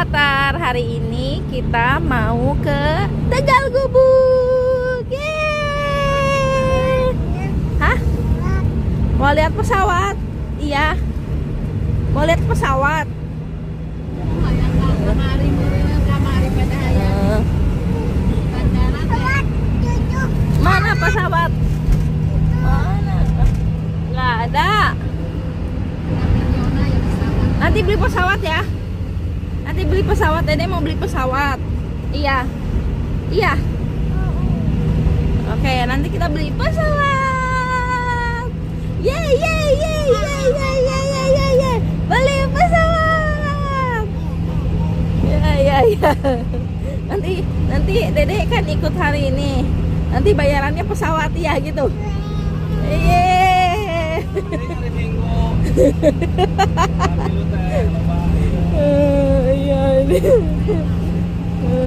Avatar. Hari ini kita mau ke Tegal Gubuk. Yeay. Hah? Mau lihat pesawat? Iya. Mau lihat pesawat? Mana pesawat? Mana? Nggak ada. Nanti beli pesawat ya. Nanti beli pesawat. Dede mau beli pesawat. Iya. Iya. Oke, nanti kita beli pesawat. Yeay, yeay, yeay, yeay, yeay, yeay, yeay, yeay, yeay. Beli pesawat. Ya, ya, ya. Nanti Dede kan ikut hari ini. Nanti bayarannya pesawat ya gitu. Yeay. Iya ini.